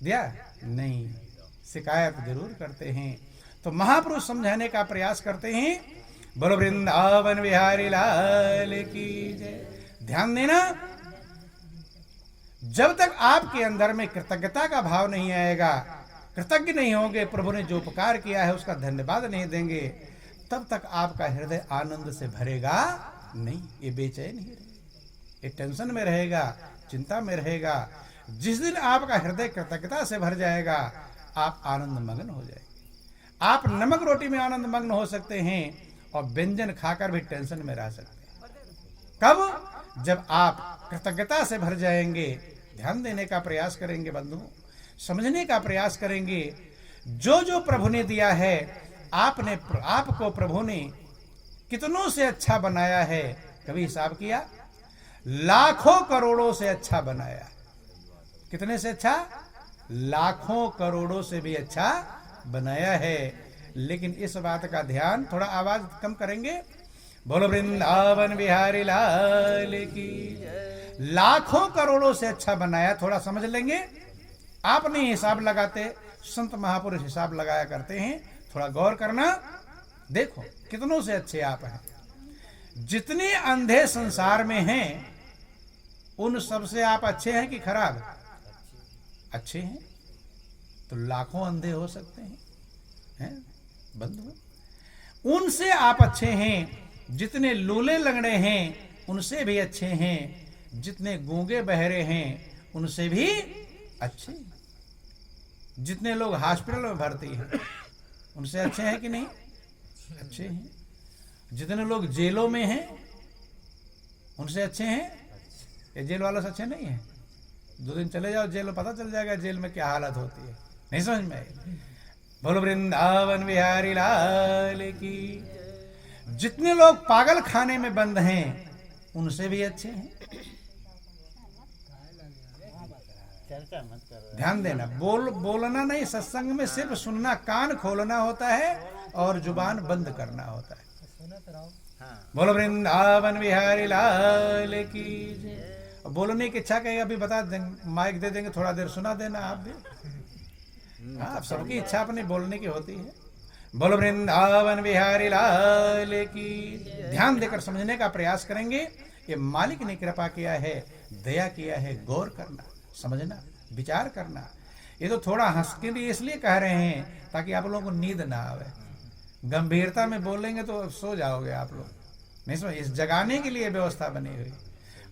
दिया नहीं, शिकायत जरूर करते हैं। तो महापुरुष समझाने का प्रयास करते हैं। बोलो वृंदावन बिहारी लाल की जय। ध्यान देना, जब तक आपके अंदर में कृतज्ञता का भाव नहीं आएगा, कृतज्ञ नहीं होंगे, प्रभु ने जो उपकार किया है उसका धन्यवाद नहीं देंगे, तब तक आपका हृदय आनंद से भरेगा नहीं। ये बेचैन ही रहेगा, ये टेंशन में रहेगा, चिंता में रहेगा। जिस दिन आपका हृदय कृतज्ञता से भर जाएगा, आप आनंद मग्न हो जाएंगे। आप नमक रोटी में आनंद मग्न हो सकते हैं और व्यंजन खाकर भी टेंशन में रह सकते हैं। कब? जब आप कृतज्ञता से भर जाएंगे। ध्यान देने का प्रयास करेंगे बंधु, समझने का प्रयास करेंगे। जो जो प्रभु ने दिया है, आपको प्रभु ने कितनों से अच्छा बनाया है, कभी हिसाब किया? लाखों करोड़ों से अच्छा बनाया। कितने से अच्छा? लाखों करोड़ों से भी अच्छा बनाया है। लेकिन इस बात का ध्यान, थोड़ा आवाज कम करेंगे, बोलो वृंदावन बिहारी लाल की। लाखों करोड़ों से अच्छा बनाया, थोड़ा समझ लेंगे। आप नहीं हिसाब लगाते, संत महापुरुष हिसाब लगाया करते हैं। थोड़ा गौर करना, देखो कितनों से अच्छे आप हैं। जितने अंधे संसार में हैं, उन सबसे आप अच्छे हैं कि खराब? अच्छे हैं। तो लाखों अंधे हो सकते हैं बंधु, उनसे आप अच्छे हैं। जितने लूले लंगड़े हैं उनसे भी अच्छे हैं। जितने गूंगे बहरे हैं उनसे भी अच्छे। जितने लोग हॉस्पिटल में भर्ती हैं उनसे अच्छे हैं कि नहीं? अच्छे हैं। जितने लोग जेलों में हैं उनसे अच्छे हैं। ये जेल वालों से अच्छे नहीं है? 2 दिन चले जाओ जेल में, पता चल जाएगा जेल में क्या हालत होती है। नहीं समझ में आई? बोलो वृंदावन बिहारी लाल की। जितने लोग पागल खाने में बंद हैं उनसे भी अच्छे हैं। ध्यान देना, बोलना नहीं, सत्संग में सिर्फ सुनना, कान खोलना होता है और जुबान बंद करना होता है। बोलो वृंदावन बिहारी लाल की। बोलने की इच्छा कहेगा, अभी बता देंगे, माइक दे देंगे, थोड़ा देर सुना देना आप भी। आप सबकी इच्छा अपनी बोलने की होती है। बोलो वृंदावन बिहारी लाल की। ध्यान देकर समझने का प्रयास करेंगे। ये मालिक ने कृपा किया है, दया किया है। गौर करना, समझना, विचार करना। ये तो थोड़ा हंस के लिए इसलिए कह रहे हैं ताकि आप लोगों को नींद ना आवे। गंभीरता में बोलेंगे तो सो जाओगे आप लोग। नहीं समझ, इस जगाने के लिए व्यवस्था बनी हुई।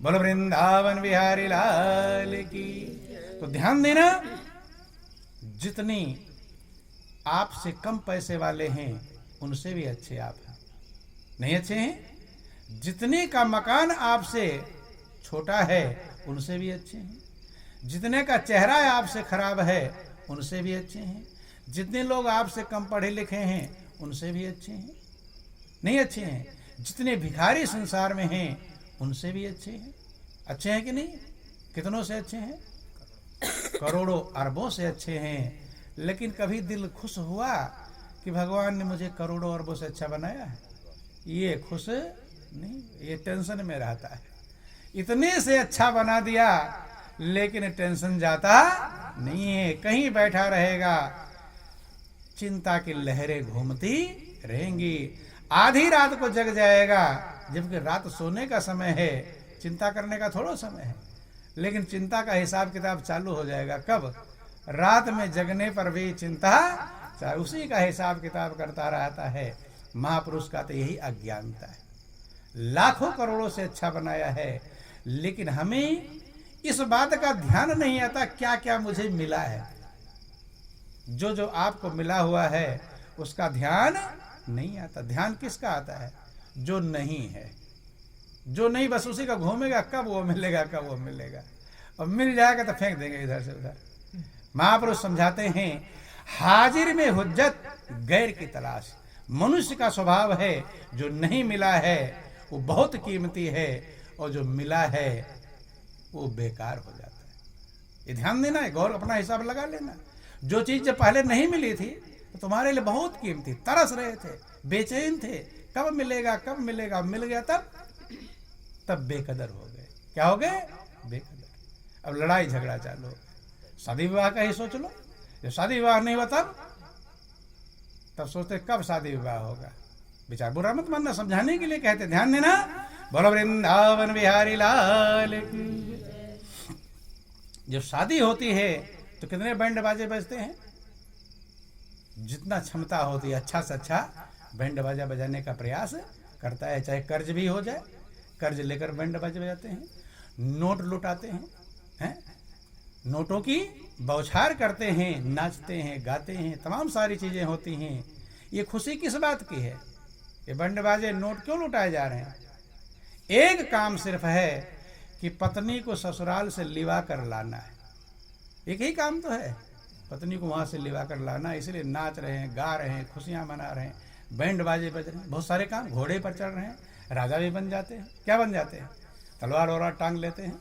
बोलो वृंदावन बिहारी लाल की। तो ध्यान देना, जितनी आपसे कम पैसे वाले हैं उनसे भी अच्छे आप हैं। नहीं अच्छे हैं? जितने का मकान आपसे छोटा है उनसे भी अच्छे हैं। जितने का चेहरा आपसे खराब है उनसे भी अच्छे हैं। जितने लोग आपसे कम पढ़े लिखे हैं उनसे भी अच्छे हैं। नहीं अच्छे हैं? जितने भिखारी संसार में हैं उनसे भी अच्छे हैं। अच्छे हैं कि नहीं? कितनों से अच्छे हैं? करोड़ों अरबों से अच्छे हैं। लेकिन कभी दिल खुश हुआ कि भगवान ने मुझे करोड़ों अरबों से अच्छा बनाया है? ये खुश नहीं, ये टेंशन में रहता है। इतने से अच्छा बना दिया लेकिन टेंशन जाता नहीं है। कहीं बैठा रहेगा, चिंता की लहरें घूमती रहेंगी। आधी रात को जग जाएगा, जबकि रात सोने का समय है, चिंता करने का थोड़ा समय है। लेकिन चिंता का हिसाब किताब चालू हो जाएगा कब? रात में जगने पर भी चिंता, उसी का हिसाब किताब करता रहता है। महापुरुष का तो यही अज्ञानता है। लाखों करोड़ों से अच्छा बनाया है, लेकिन हमें इस बात का ध्यान नहीं आता क्या क्या मुझे मिला है। जो जो आपको मिला हुआ है उसका ध्यान नहीं आता। ध्यान किसका आता है? जो नहीं है। जो नहीं, बस उसी का घूमेगा, कब वो मिलेगा, कब वो मिलेगा, और मिल जाएगा तो फेंक देंगे इधर से उधर। महापुरुष समझाते हैं, हाजिर में हुज्जत, गैर की तलाश। मनुष्य का स्वभाव है, जो नहीं मिला है वो बहुत कीमती है, और जो मिला है वो बेकार हो जाता है। ये ध्यान देना है, गौर अपना हिसाब लगा लेना। जो चीज जब पहले नहीं मिली थी तो तुम्हारे लिए बहुत कीमती, तरस रहे थे, बेचैन थे, कब मिलेगा कब मिलेगा। मिल गया तब बेकदर हो गए। क्या हो गए? बेकदर। अब लड़ाई झगड़ा चालू हो गया। शादी विवाह का ही सोच लो। जब शादी विवाह नहीं हुआ तब सोचते कब शादी विवाह होगा। विचार बुरा मत मानना, समझाने के लिए कहते, ध्यान देना। बोलो वृंदावन बिहारी लाल की। जब शादी होती है तो कितने बैंड बाजे बजते हैं, जितना क्षमता होती है अच्छा से अच्छा बैंड बाजा बजाने का प्रयास करता है। चाहे कर्ज भी हो जाए, कर्ज लेकर बैंड बाजे बजाते हैं, नोट लुटाते हैं, नोटों की बौछार करते हैं, नाचते हैं, गाते हैं, तमाम सारी चीजें होती हैं। ये खुशी किस बात की है? ये बैंड बाजे नोट क्यों लुटाए जा रहे हैं? एक काम सिर्फ है कि पत्नी को ससुराल से लिवा कर लाना है। एक ही काम तो है, पत्नी को वहां से लिवा कर लाना। इसलिए नाच रहे हैं, गा रहे हैं, खुशियां मना रहे हैं, बैंड बाजे बज रहे हैं, बहुत सारे काम। घोड़े पर चढ़ रहे हैं, राजा भी बन जाते हैं। क्या बन जाते हैं? तलवार वलवार टांग लेते हैं।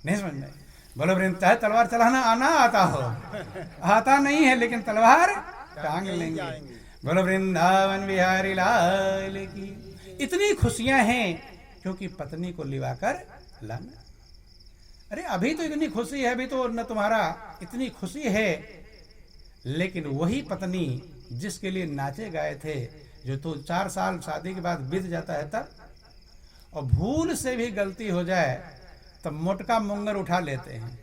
नहीं समझ में? बोलो वृंद, चाहे तलवार चलाना आना आता हो, आता नहीं है लेकिन तलवार टांग लेंगे। बोलो वृंदावन बिहारी लाल की। इतनी खुशियां हैं क्योंकि पत्नी को लिवा कर लाना। अरे अभी तो इतनी खुशी है, अभी तो न तुम्हारा इतनी खुशी है, लेकिन वही पत्नी जिसके लिए नाचे गए थे, जो तो 4 साल शादी के बाद बीत जाता है तब, और भूल से भी गलती हो जाए तब मोटका मुंगर उठा लेते हैं।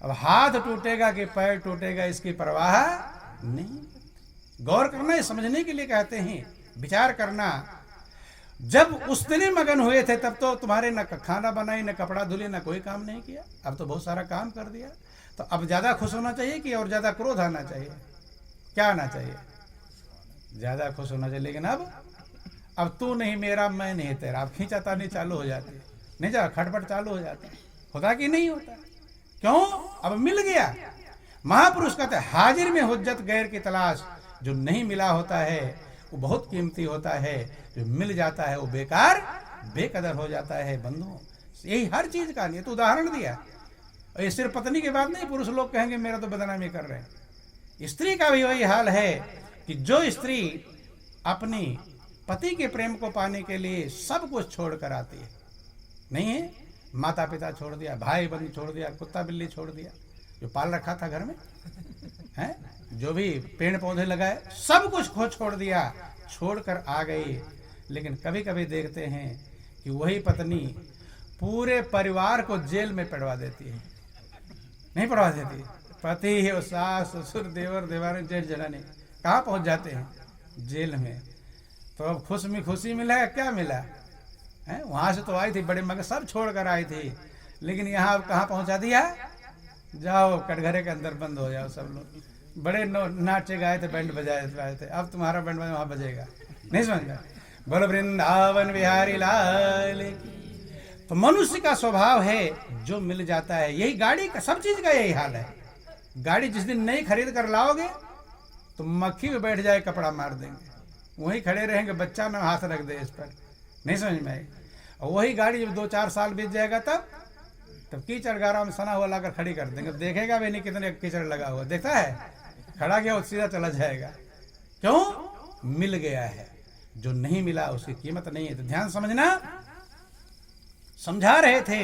अब हाथ टूटेगा कि पैर टूटेगा इसकी परवाह नहीं। गौर करना है, समझने के लिए कहते हैं, विचार करना। जब उस दिन मगन हुए थे तब तो तुम्हारे न खाना बनाई, न कपड़ा धुले, न कोई काम नहीं किया। अब तो बहुत सारा काम कर दिया। तो अब ज्यादा खुश होना चाहिए कि और ज्यादा क्रोध आना चाहिए? क्या आना चाहिए? ज्यादा खुश होना चाहिए। लेकिन अब तू नहीं मेरा, मैं नहीं तेरा, अब खींचातानी चालू हो जाती है, नहीं जा, खटपट चालू हो जाता है। होता कि नहीं होता? क्यों? अब मिल गया। महापुरुष कहते हैं, हाजिर में हुज्जत गैर की तलाश। जो नहीं मिला होता है वो बहुत कीमती होता है, जो मिल जाता है वो बेकार बेकदर हो जाता है। बंधु, यही हर चीज का नहीं तो उदाहरण दिया। और ये सिर्फ पत्नी की बात नहीं, पुरुष लोग कहेंगे मेरा तो बदनामी कर रहे हैं। स्त्री का भी वही हाल है कि जो स्त्री अपनी पति के प्रेम को पाने के लिए सब कुछ छोड़ कर आती है, नहीं है, माता पिता छोड़ दिया, भाई बंधु छोड़ दिया, कुत्ता बिल्ली छोड़ दिया, जो पाल रखा था घर में है, जो भी पेड़ पौधे लगाए, सब कुछ खो छोड़ दिया, छोड़कर आ गई। लेकिन कभी कभी देखते हैं कि वही पत्नी पूरे परिवार को जेल में पड़वा देती है। नहीं पड़वा देती? पति है, सास ससुर देवर देवानी जेठ जनानी कहाँ पहुंच जाते हैं? जेल में। तो अब खुशी मिला, क्या मिला है? वहां से तो आई थी बड़े मगर सब छोड़ कर आई थी, लेकिन यहाँ अब कहाँ पहुंचा दिया? जाओ कटघरे के अंदर बंद हो जाओ सब लोग। बड़े नाचे गाए थे, बैंड बजाए थे, अब तुम्हारा बैंड वहां बजेगा। नहीं समझ गया? बोलो वृंदावन बिहारी लाल की। तो मनुष्य का स्वभाव है जो मिल जाता है। यही गाड़ी का, सब चीज का यही हाल है। गाड़ी जिस दिन नई खरीद कर लाओगे तो मक्खी में बैठ जाए, कपड़ा मार देंगे, वहीं खड़े रहेंगे, बच्चा ना हाथ रख दे इस पर। नहीं समझ में आई? और वही गाड़ी जब 2-4 साल बीत जाएगा तब कीचड़ गारा में सना हुआ लाकर खड़ी कर देंगे। देखेगा भी नहीं कितने कीचड़ लगा हुआ, देखता है, खड़ा गया सीधा चला जाएगा। क्यों? मिल गया है। जो नहीं मिला उसकी कीमत नहीं है। तो ध्यान समझना। समझा रहे थे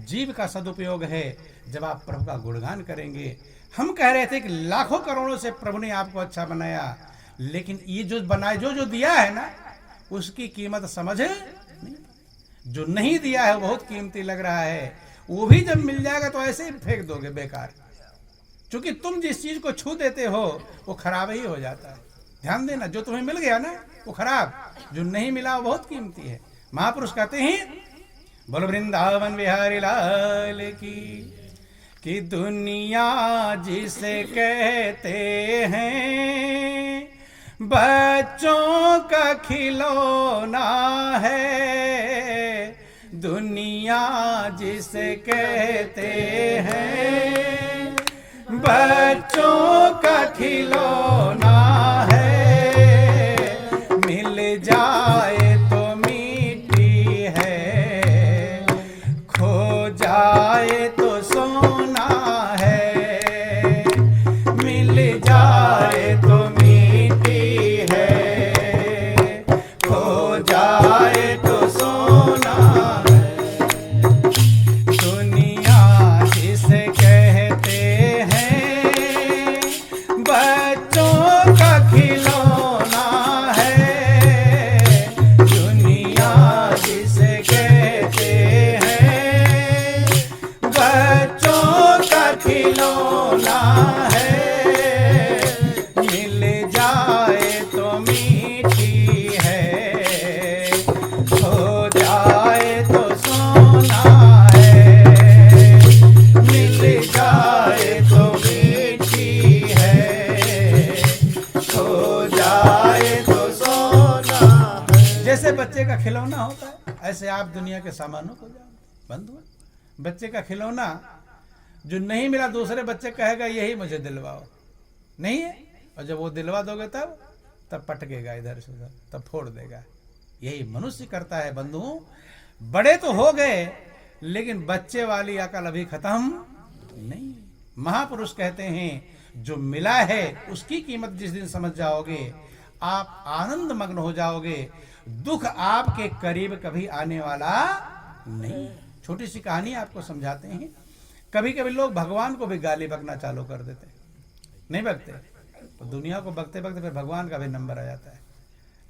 जीव का सदुपयोग है जब आप प्रभु का गुणगान करेंगे। हम कह रहे थे कि लाखों करोड़ों से प्रभु ने आपको अच्छा बनाया, लेकिन ये जो बनाए, जो दिया है ना, उसकी कीमत समझ नहीं। जो नहीं दिया है बहुत कीमती लग रहा है, वो भी जब मिल जाएगा तो ऐसे ही फेंक दोगे बेकार। क्योंकि तुम जिस चीज को छू देते हो वो खराब ही हो जाता है। ध्यान देना, जो तुम्हें मिल गया ना वो खराब, जो नहीं मिला वो बहुत कीमती है। महापुरुष कहते हैं, बोलो वृंदावन बिहारी लाल की। कि दुनिया जिसे कहते हैं बच्चों का खिलौना है, दुनिया जिसे कहते हैं बच्चों का खिलौना है, मिल जाए तो मिट्टी है, खो जाए तो सोना है, मिल जाए तो मिट्टी है, खो जाए तो सोना है। दुनिया जिसे कहते हैं सोना है, मिल जाए तो मीठी है, हो जाए तो सोना है, मिल जाए तो मीठी है, हो जाए तो सोना है। जैसे बच्चे का खिलौना होता है, ऐसे आप दुनिया के सामानों को जानो। बंधु, बच्चे का खिलौना जो नहीं मिला, दूसरे बच्चे कहेगा यही मुझे दिलवाओ, नहीं है, और जब वो दिलवा दोगे तब पटकेगा इधर से उधर, तब फोड़ देगा। यही मनुष्य करता है बंधुओं। बड़े तो हो गए लेकिन बच्चे वाली अकल अभी खत्म नहीं। महापुरुष कहते हैं जो मिला है उसकी कीमत जिस दिन समझ जाओगे, आप आनंद मग्न हो जाओगे, दुख आपके करीब कभी आने वाला नहीं। छोटी सी कहानी आपको समझाते हैं। कभी कभी लोग भगवान को भी गाली बकना चालू कर देते, नहीं बकते तो दुनिया को बकते बकते फिर भगवान का भी नंबर आ जाता है।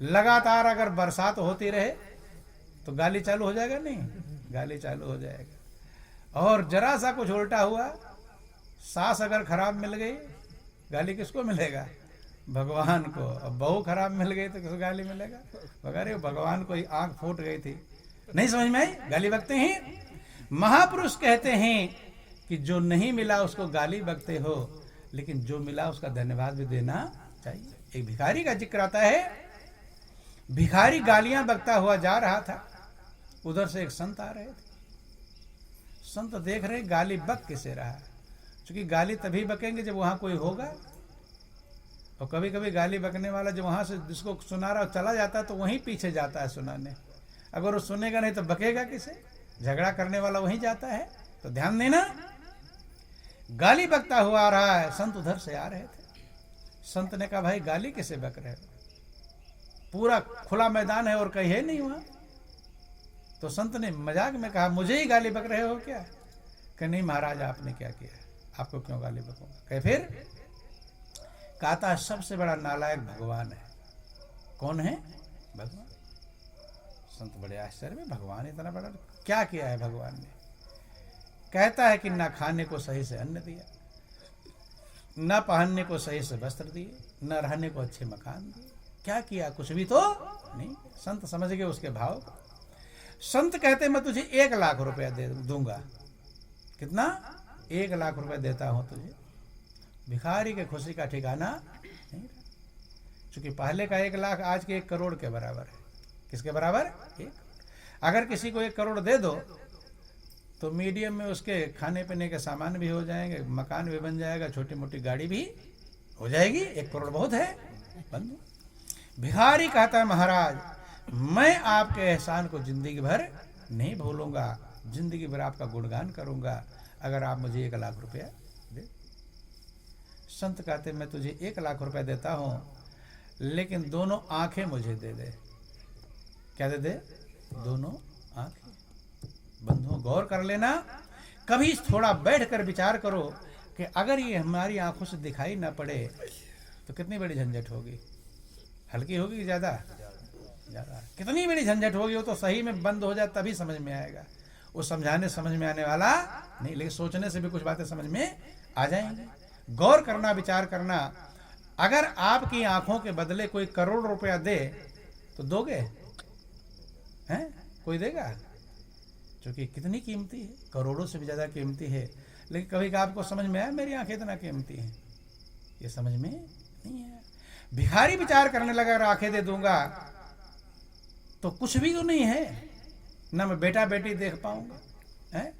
लगातार अगर बरसात होती रहे तो गाली चालू हो जाएगा, नहीं गाली चालू हो जाएगा। और जरा सा कुछ उल्टा हुआ, सास अगर खराब मिल गई, गाली किसको मिलेगा? भगवान को। अब बहू खराब मिल गई तो किसको गाली मिलेगा? अरे भगवान को आंख फूट गई थी, नहीं समझ में आई, गाली बकते हैं। महापुरुष कहते हैं कि जो नहीं मिला उसको गाली बकते हो, लेकिन जो मिला उसका धन्यवाद भी देना चाहिए। एक भिखारी का जिक्र आता है। भिखारी गालियां बकता हुआ जा रहा था, उधर से एक संत आ रहे थे। संत देख रहे गाली बक किसे रहा, क्योंकि गाली तभी बकेंगे जब वहां कोई होगा। और कभी कभी गाली बकने वाला जब वहां से जिसको सुना रहा चला जाता है तो वहीं पीछे जाता है सुनाने। अगर वो सुनेगा नहीं तो बकेगा किसे? झगड़ा करने वाला वहीं जाता है। तो ध्यान देना, गाली बकता हुआ आ रहा है, संत उधर से आ रहे थे। संत ने कहा भाई गाली किसे बक रहे हो, पूरा खुला मैदान है और कहीं है नहीं वहां। तो संत ने मजाक में कहा मुझे ही गाली बक रहे हो क्या? कि नहीं महाराज आपने क्या किया, आपको क्यों गाली बकूंगा। कहे फिर? कहता है सबसे बड़ा नालायक भगवान है। कौन है? भगवान। संत बड़े आश्चर्य में, भगवान इतना बड़ा क्या किया है भगवान ने? कहता है कि ना खाने को सही से अन्न दिया, न पहनने को सही से वस्त्र दिए, न रहने को अच्छे मकान दिए। क्या किया? कुछ भी तो नहीं। संत समझ गए उसके भाव को। संत कहते मैं तुझे 1 लाख रुपया दे दूंगा। कितना? 1 लाख रुपया देता हूं तुझे। भिखारी के खुशी का ठिकाना नहीं रहा, क्योंकि पहले का 1 लाख आज के 1 करोड़ के बराबर है। किसके बराबर? 1। अगर किसी को 1 करोड़ दे दो तो मीडियम में उसके खाने पीने के सामान भी हो जाएंगे, मकान भी बन जाएगा, छोटी मोटी गाड़ी भी हो जाएगी। 1 करोड़ बहुत है। भिखारी कहता है महाराज मैं आपके एहसान को जिंदगी भर नहीं भूलूंगा, जिंदगी भर आपका गुणगान करूंगा अगर आप मुझे 1 लाख रुपया दे। संत कहते मैं तुझे 1 लाख रुपया देता हूं, लेकिन दोनों आंखें मुझे दे दे। क्या दे दे? दोनों आंखें। बंधुओं गौर कर लेना, कभी थोड़ा बैठकर विचार करो कि अगर ये हमारी आंखों से दिखाई ना पड़े तो कितनी बड़ी झंझट होगी। हल्की होगी कि ज्यादा? ज्यादा। कितनी बड़ी झंझट होगी। वो तो सही में बंद हो जाए तभी समझ में आएगा। वो समझाने समझ में आने वाला नहीं, लेकिन सोचने से भी कुछ बातें समझ में आ जाएंगी। गौर करना, विचार करना। अगर आपकी आंखों के बदले कोई करोड़ रुपया दे तो दोगे? हैं? कोई देगा? क्योंकि कितनी कीमती है, करोड़ों से भी ज्यादा कीमती है। लेकिन कभी का आपको समझ में आया मेरी आंखें इतना कीमती हैं? ये समझ में नहीं है। भिखारी विचार करने लगा अगर आंखें दे दूंगा तो कुछ भी तो नहीं है। ना मैं बेटा बेटी देख पाऊंगा, है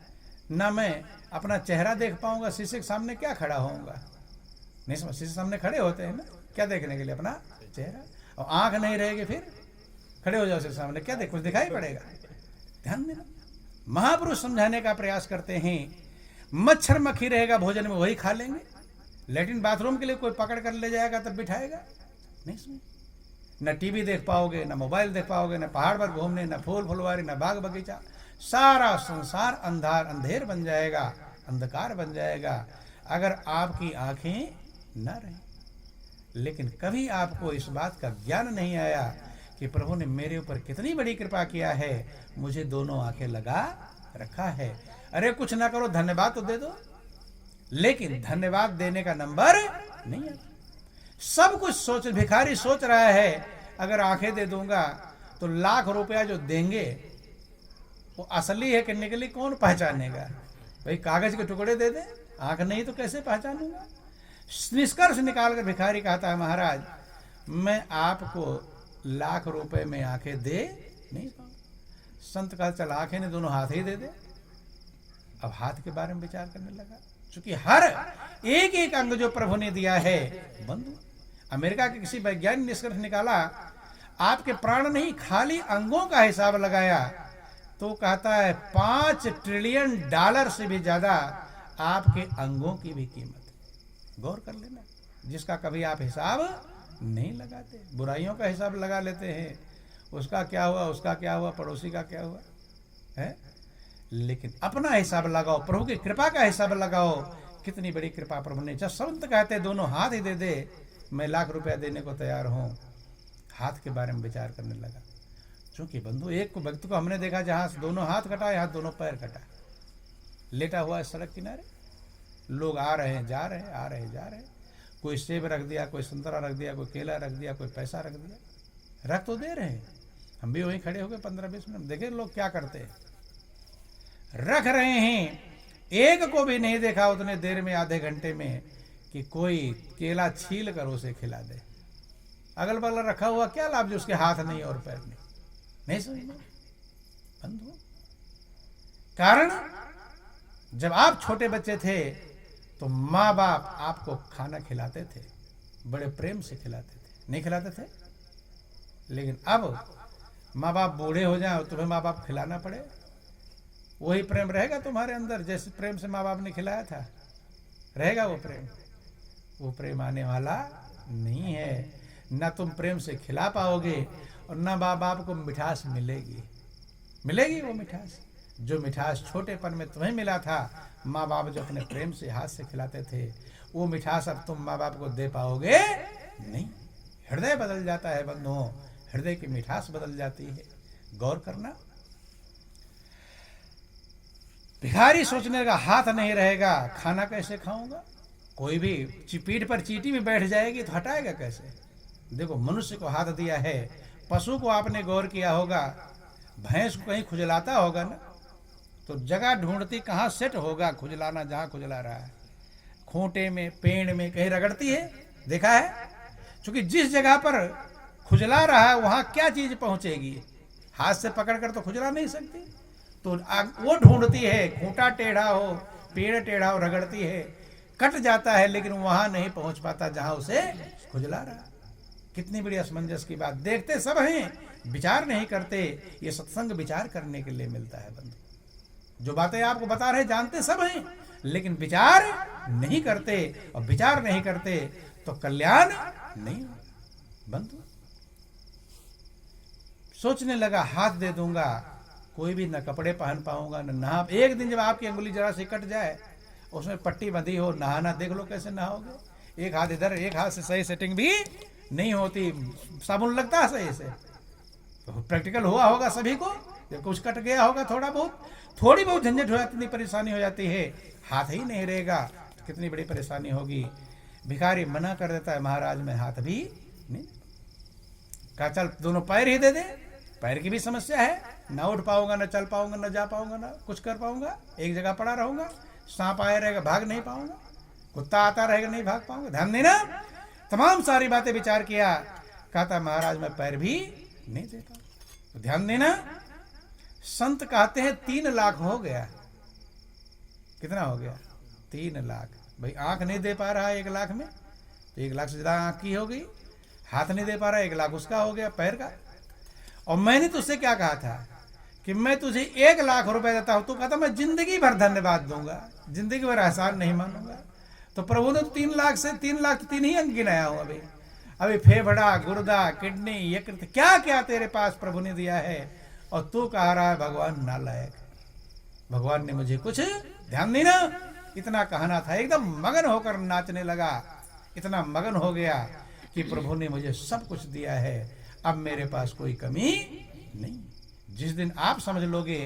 ना मैं अपना चेहरा देख पाऊंगा। शीशे के सामने क्या खड़ा होऊंगा? नहीं समझ। शीशे सामने खड़े होते हैं ना क्या देखने के लिए? अपना चेहरा। और आंख नहीं रहेगी फिर खड़े हो जाओ शीशे सामने, क्या देख? कुछ दिखाई पड़ेगा? ध्यान देना। महापुरुष समझाने का प्रयास करते हैं मच्छर मक्खी रहेगा भोजन में वही खा लेंगे। लेटिन बाथरूम के लिए कोई पकड़ कर ले जाएगा तब बिठाएगा? नहीं समझ। न टीवी देख पाओगे, न मोबाइल देख पाओगे, न पहाड़ पर घूमने, न फूल फुलवारी, न बाग बगीचा। सारा संसार अंधेर बन जाएगा, अंधकार बन जाएगा अगर आपकी आंखें न रहें। लेकिन कभी आपको इस बात का ज्ञान नहीं आया कि प्रभु ने मेरे ऊपर कितनी बड़ी कृपा किया है, मुझे दोनों आंखें लगा रखा है। अरे कुछ ना करो, धन्यवाद तो दे दो। लेकिन धन्यवाद देने का नंबर नहीं आता। सब कुछ सोच, भिखारी सोच रहा है अगर आंखें दे दूंगा तो लाख रुपया जो देंगे वो असली है कि नकली कौन पहचानेगा? भाई कागज के टुकड़े दे दे, आंख नहीं तो कैसे पहचानूंगा? निष्कर्ष निकालकर भिखारी कहता है, महाराज मैं आपको लाख रुपए में आंखें दे नहीं पाऊंगा। संत कहा चल आंखें ने दोनों हाथ ही दे दे। अब हाथ के बारे में विचार करने लगा, क्योंकि हर एक एक अंग जो प्रभु ने दिया है बंधु। अमेरिका के किसी वैज्ञानिक ने निष्कर्ष निकाला, आपके प्राण नहीं खाली अंगों का हिसाब लगाया तो कहता है 5 ट्रिलियन डॉलर से भी ज्यादा आपके अंगों की भी कीमत है। गौर कर लेना, जिसका कभी आप हिसाब नहीं लगाते। बुराइयों का हिसाब लगा लेते हैं, उसका क्या हुआ, उसका क्या हुआ, पड़ोसी का क्या हुआ है, लेकिन अपना हिसाब लगाओ, प्रभु की कृपा का हिसाब लगाओ। कितनी बड़ी कृपा प्रभु ने। जब संत कहते दोनों हाथ ही दे दे, मैं लाख रुपया देने को तैयार हूं। हाथ के बारे में विचार करने लगा, क्योंकि बंधु एक व्यक्ति को हमने देखा जहां दोनों हाथ कटा, यहाँ दोनों पैर कटा, लेटा हुआ है सड़क किनारे। लोग आ रहे हैं, जा रहे हैं, आ रहे हैं, जा रहे हैं। कोई सेब रख दिया, कोई संतरा रख दिया, कोई केला रख दिया, कोई पैसा रख दिया। रख तो दे रहे हैं, हम भी वहीं खड़े हो गए 15-20 मिनट, देखे लोग क्या करते हैं, रख रहे हैं। एक को भी नहीं देखा उतने देर में, आधे घंटे में, कि कोई केला छील कर उसे खिला दे। अगल बगल रखा हुआ क्या लाभ जो उसके हाथ नहीं और पैर नहीं समझ में बंधु। कारण जब आप छोटे बच्चे थे तो माँ बाप आपको खाना खिलाते थे, बड़े प्रेम से खिलाते थे, नहीं खिलाते थे? लेकिन अब माँ बाप बूढ़े हो जाए और तुम्हें माँ बाप खिलाना पड़े, वही प्रेम रहेगा तुम्हारे अंदर जैसे प्रेम से माँ बाप ने खिलाया था? रहेगा वो प्रेम? वो प्रेम आने वाला नहीं है। न तुम प्रेम से खिला पाओगे और न माँ बाप को मिठास मिलेगी वो मिठास जो मिठास छोटेपन में तुम्हें मिला था। माँ बाप जो अपने प्रेम से हाथ से खिलाते थे, वो मिठास अब तुम माँ बाप को दे पाओगे नहीं। हृदय बदल जाता है बंधुओं, हृदय की मिठास बदल जाती है। गौर करना। भिखारी सोचने लगा हाथ नहीं रहेगा, खाना कैसे खाऊंगा? कोई भी पीठ पर चींटी में बैठ जाएगी तो हटाएगा कैसे? देखो, मनुष्य को हाथ दिया है। पशु को आपने गौर किया होगा, भैंस को कहीं खुजलाता होगा ना, तो जगह ढूंढती कहाँ सेट होगा खुजलाना, जहां खुजला रहा है, खूंटे में, पेड़ में, कहीं रगड़ती है, देखा है? क्योंकि जिस जगह पर खुजला रहा है वहां क्या चीज पहुंचेगी, हाथ से पकड़कर तो खुजला नहीं सकती, तो वो ढूंढती है, खूंटा टेढ़ा हो, पेड़ टेढ़ा हो, रगड़ती है, कट जाता है, लेकिन वहां नहीं पहुंच पाता जहां उसे खुजला रहा। कितनी बड़ी असमंजस की बात। देखते सब हैं, विचार नहीं करते। ये सत्संग विचार करने के लिए मिलता है बंधु। जो बातें आपको बता रहे जानते सब हैं, लेकिन विचार नहीं करते, और विचार नहीं करते तो कल्याण नहीं हो बंधु। सोचने लगा हाथ दे दूंगा, कोई भी न कपड़े पहन पाऊंगा न नहा। एक दिन जब आपकी अंगुली जरा से कट जाए, उसमें पट्टी बंधी हो, नहाना देख लो कैसे नहाओगे। एक हाथ इधर, एक हाथ से सही सेटिंग भी नहीं होती, साबुन लगता है सही से। तो प्रैक्टिकल हुआ होगा सभी को, जब कुछ कट गया होगा थोड़ा बहुत, थोड़ी बहुत झंझट हो जाती, इतनी परेशानी हो जाती है, हाथ ही नहीं रहेगा तो कितनी बड़ी परेशानी होगी। भिखारी मना कर देता है, महाराज मैं हाथ भी नहीं। कहा चल दोनों पैर ही दे दे, पैर की भी समस्या है, ना उठ पाऊंगा, ना चल पाऊंगा, ना जा पाऊंगा, ना कुछ कर पाऊंगा, एक जगह पड़ा रहूंगा, सांप आया रहेगा भाग नहीं पाऊंगा, कुत्ता आता रहेगा नहीं भाग पाऊंगा, ध्यान देना। तमाम सारी बातें विचार किया, कहता महाराज मैं पैर भी नहीं देता। तो ध्यान देना, संत कहते हैं 3 लाख हो गया। कितना हो गया? 3 लाख। भाई आंख नहीं दे पा रहा है 1 लाख में, तो 1 लाख से ज्यादा आंख की हो गई। हाथ नहीं दे पा रहा, 1 लाख उसका हो गया, पैर का। और मैंने तुझसे क्या कहा था कि मैं तुझे 1 लाख रुपए देता हूं, तू कहता मैं जिंदगी भर धन्यवाद दूंगा, जिंदगी भर एहसान नहीं मानूंगा। तो प्रभु ने 3 लाख से 3 लाख 3 ही अंक गिनाया हूं। अभी फेफड़ा, गुर्दा, किडनी, यकृत, क्या क्या तेरे पास प्रभु ने दिया है, और तू कह रहा है भगवान नालायक, भगवान ने मुझे कुछ ध्यान देना। इतना कहना था, एकदम मगन होकर नाचने लगा, इतना मगन हो गया कि प्रभु ने मुझे सब कुछ दिया है, अब मेरे पास कोई कमी नहीं। जिस दिन आप समझ लोगे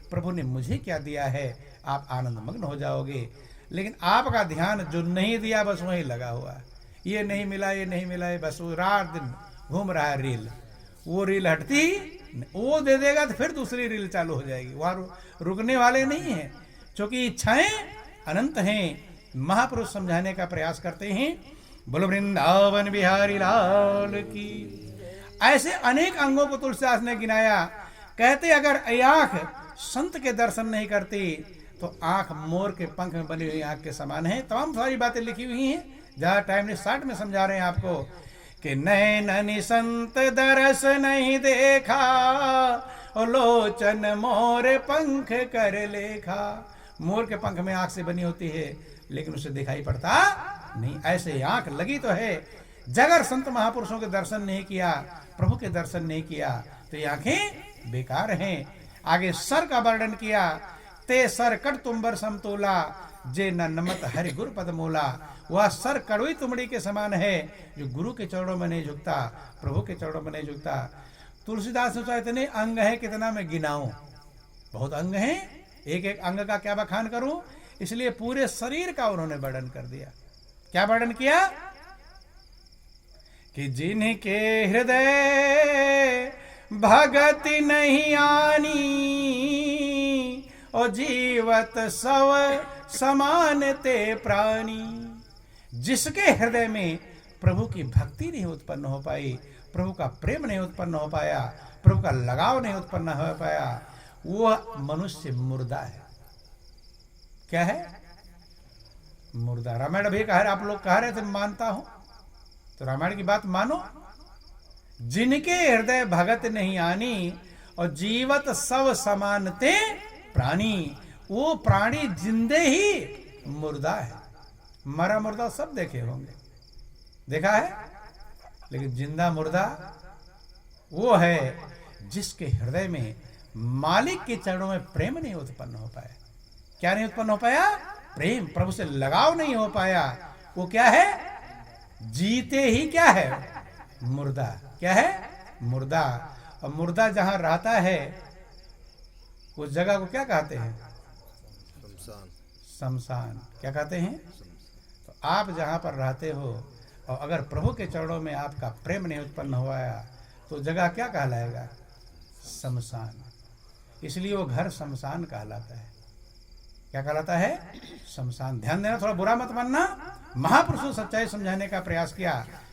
प्रभु ने मुझे क्या दिया है, आप आनंद मग्न हो जाओगे। लेकिन आपका ध्यान जो नहीं दिया बस वहीं लगा हुआ है। ये नहीं मिला, ये नहीं मिला, ये बस वो रात दिन घूम रहा है रील। वो रील हटती, वो दे देगा तो फिर दूसरी रील चालू हो जाएगी। वहां रुकने वाले नहीं हैं, क्योंकि इच्छाएं अनंत हैं। महापुरुष समझाने का प्रयास करते हैं। बोलो वृंदावन बिहारी लाल की। ऐसे अनेक अंगों को तुलसीदास ने गिनाया। कहते अगर आंख संत के दर्शन नहीं करती तो आंख मोर के पंख में बनी हुई आंख के समान है। तमाम सारी बातें लिखी हुई हैं, ज्यादा टाइम नहीं, 60 में समझा रहे हैं आपको कि नैननि संत दरस नहीं देखा और लोचन मोर पंख कर लेखा। मोर के पंख में आंख से बनी होती है लेकिन उसे दिखाई पड़ता नहीं। ऐसे आंख लगी तो है। जगर संत महापुरुषों के दर्शन नहीं किया, प्रभु के दर्शन नहीं किया तो ये आंखें बेकार हैं। आगे सर का वर्णन किया। ते सर कट तुम्बर समतोला जे न नमत हरि गुरु पद मोला। वह सर कड़वी तुमड़ी के समान है जो गुरु के चरणों में नहीं झुकता, प्रभु के चरणों में नहीं झुकता। तुलसीदास सोचा इतने अंग है कितना मैं गिनाऊं, बहुत अंग हैं, एक एक अंग का क्या बखान करूं, इसलिए पूरे शरीर का उन्होंने वर्णन कर दिया। क्या वर्णन किया कि जिनके हृदय भगति नहीं आनी और जीवत सव समान ते प्राणी। जिसके हृदय में प्रभु की भक्ति नहीं उत्पन्न हो पाई, प्रभु का प्रेम नहीं उत्पन्न हो पाया, प्रभु का लगाव नहीं उत्पन्न हो पाया, वह मनुष्य मुर्दा है। क्या है? मुर्दा। रामायण भी कह रहे, आप लोग कह रहे थे मानता हूं, तो रामायण की बात मानो। जिनके हृदय भगत नहीं आनी और जीवत सब समानते प्राणी। वो प्राणी जिंदे ही मुर्दा है। मरा मुर्दा सब देखे होंगे, देखा है, लेकिन जिंदा मुर्दा वो है जिसके हृदय में मालिक के चरणों में प्रेम नहीं उत्पन्न हो पाया। क्या नहीं उत्पन्न हो पाया? प्रेम, प्रभु से लगाव नहीं हो पाया। वो क्या है? जीते ही क्या है? मुर्दा। क्या है? मुर्दा। और मुर्दा जहां रहता है उस जगह को क्या कहते हैं? शमशान। क्या कहते हैं? तो आप जहां पर रहते हो और अगर प्रभु के चरणों में आपका प्रेम नहीं उत्पन्न हुआ तो जगह क्या कहलाएगा? शमशान। इसलिए वो घर शमशान कहलाता है। क्या कहलाता है? शमशान। ध्यान देना, थोड़ा बुरा मत मानना। महापुरुषों सच्चाई समझाने का प्रयास किया।